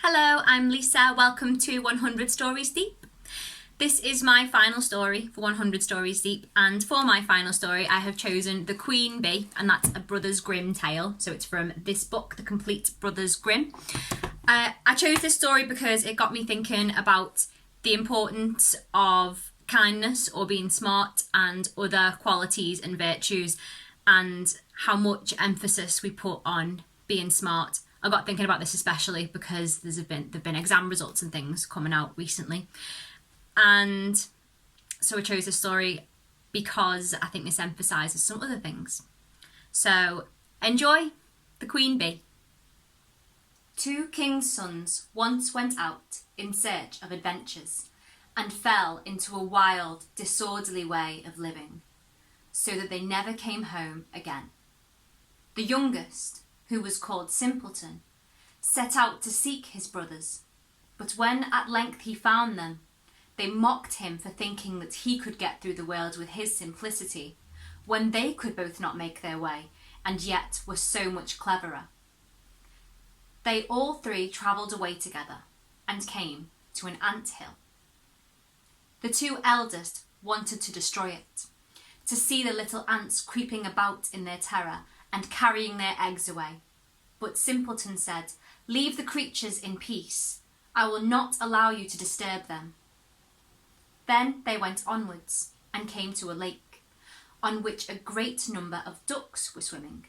Hello, I'm Lisa. Welcome to 100 Stories Deep. This is my final story for 100 Stories Deep, and for my final story I have chosen The Queen Bee, and that's a Brothers Grimm tale. So it's from this book, The Complete Brothers Grimm. I chose this story because it got me thinking about the importance of kindness or being smart and other qualities and virtues, and how much emphasis we put on being smart. I got thinking about this especially because there've been exam results and things coming out recently, and so I chose this story because I think this emphasises some other things. So enjoy The Queen Bee. Two kings' sons once went out in search of adventures and fell into a wild, disorderly way of living, so that they never came home again. The youngest, who was called Simpleton, set out to seek his brothers, but when at length he found them, they mocked him for thinking that he could get through the world with his simplicity, when they could both not make their way, and yet were so much cleverer. They all three travelled away together, and came to an ant-hill. The two eldest wanted to destroy it, to see the little ants creeping about in their terror and carrying their eggs away. But Simpleton said, "Leave the creatures in peace. I will not allow you to disturb them." Then they went onwards and came to a lake, on which a great number of ducks were swimming.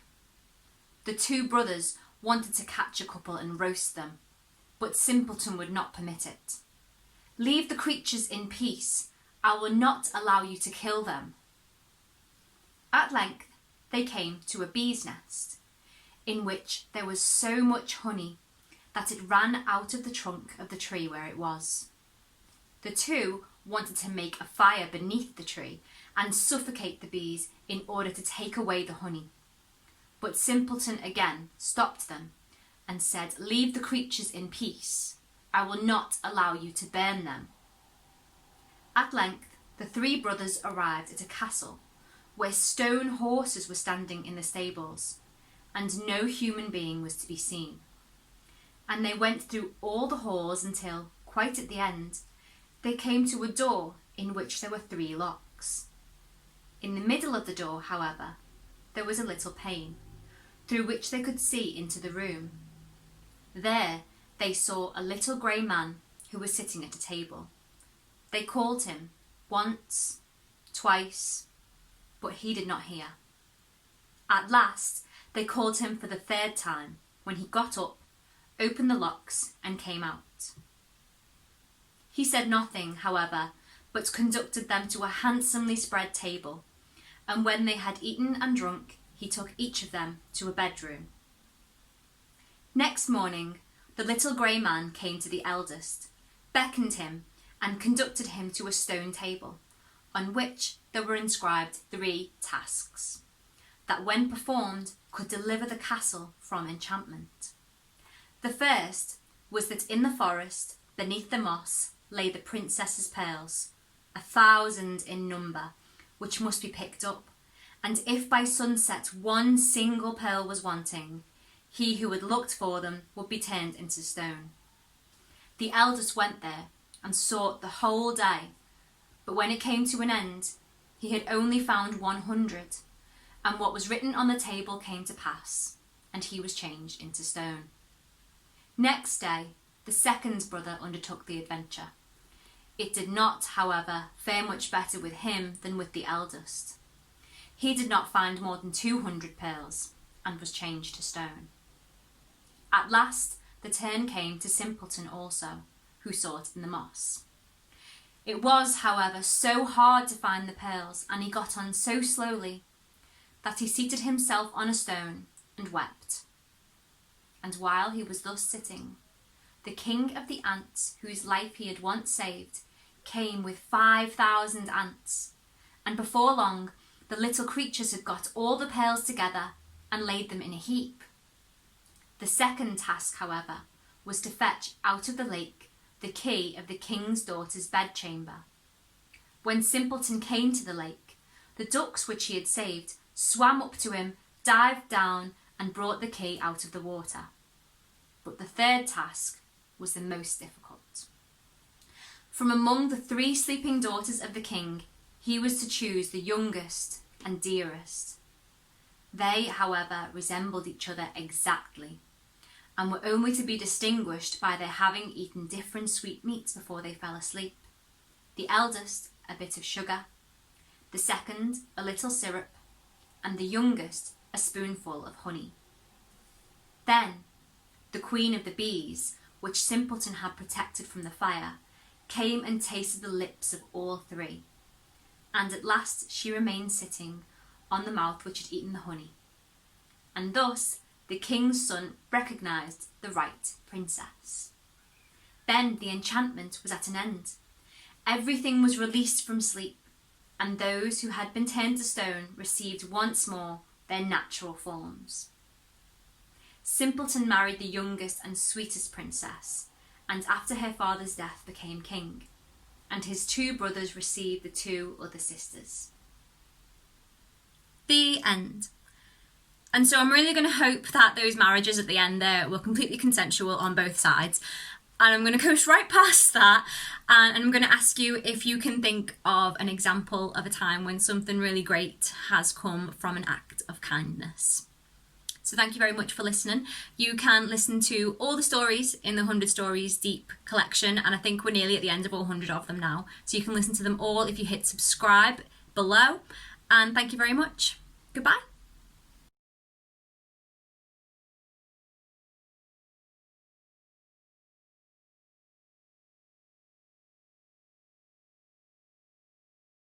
The two brothers wanted to catch a couple and roast them, but Simpleton would not permit it. "Leave the creatures in peace. I will not allow you to kill them." At length they came to a bee's nest, in which there was so much honey that it ran out of the trunk of the tree where it was. The two wanted to make a fire beneath the tree and suffocate the bees in order to take away the honey. But Simpleton again stopped them and said, "Leave the creatures in peace. I will not allow you to burn them." At length the three brothers arrived at a castle where stone horses were standing in the stables, and no human being was to be seen. And they went through all the halls until, quite at the end, they came to a door in which there were 3 locks. In the middle of the door, however, there was a little pane, through which they could see into the room. There they saw a little grey man who was sitting at a table. They called him once, twice, but he did not hear. At last they called him for the 3rd time, when he got up, opened the locks, and came out. He said nothing, however, but conducted them to a handsomely spread table, and when they had eaten and drunk, he took each of them to a bedroom. Next morning the little grey man came to the eldest, beckoned him, and conducted him to a stone table, on which there were inscribed 3 tasks, that when performed could deliver the castle from enchantment. The first was that in the forest, beneath the moss, lay the princess's pearls, 1,000 in number, which must be picked up, and if by sunset 1 single pearl was wanting, he who had looked for them would be turned into stone. The eldest went there and sought the whole day, but when it came to an end, he had only found 100, and what was written on the table came to pass, and he was changed into stone. Next day, the second brother undertook the adventure. It did not, however, fare much better with him than with the eldest. He did not find more than 200 pearls, and was changed to stone. At last the turn came to Simpleton also, who sought in the moss. It was, however, so hard to find the pearls, and he got on so slowly, that he seated himself on a stone and wept. And while he was thus sitting, the king of the ants, whose life he had once saved, came with 5,000 ants, and before long the little creatures had got all the pearls together and laid them in a heap. The second task, however, was to fetch out of the lake the key of the king's daughter's bedchamber. When Simpleton came to the lake, the ducks which he had saved swam up to him, dived down, and brought the key out of the water. But the third task was the most difficult. From among the 3 sleeping daughters of the king, he was to choose the youngest and dearest. They, however, resembled each other exactly, and were only to be distinguished by their having eaten different sweetmeats before they fell asleep. The eldest, a bit of sugar, the second, a little syrup, and the youngest, a spoonful of honey. Then the queen of the bees, which Simpleton had protected from the fire, came and tasted the lips of all 3, and at last she remained sitting on the mouth which had eaten the honey. And thus the king's son recognised the right princess. Then the enchantment was at an end. Everything was released from sleep, and those who had been turned to stone received once more their natural forms. Simpleton married the youngest and sweetest princess, and after her father's death became king, and his 2 brothers received the 2 other sisters. The end. And so I'm really going to hope that those marriages at the end there were completely consensual on both sides. And I'm going to coast right past that, and I'm going to ask you if you can think of an example of a time when something really great has come from an act of kindness. So thank you very much for listening. You can listen to all the stories in the 100 Stories Deep collection, and I think we're nearly at the end of all 100 of them now. So you can listen to them all if you hit subscribe below. And thank you very much. Goodbye.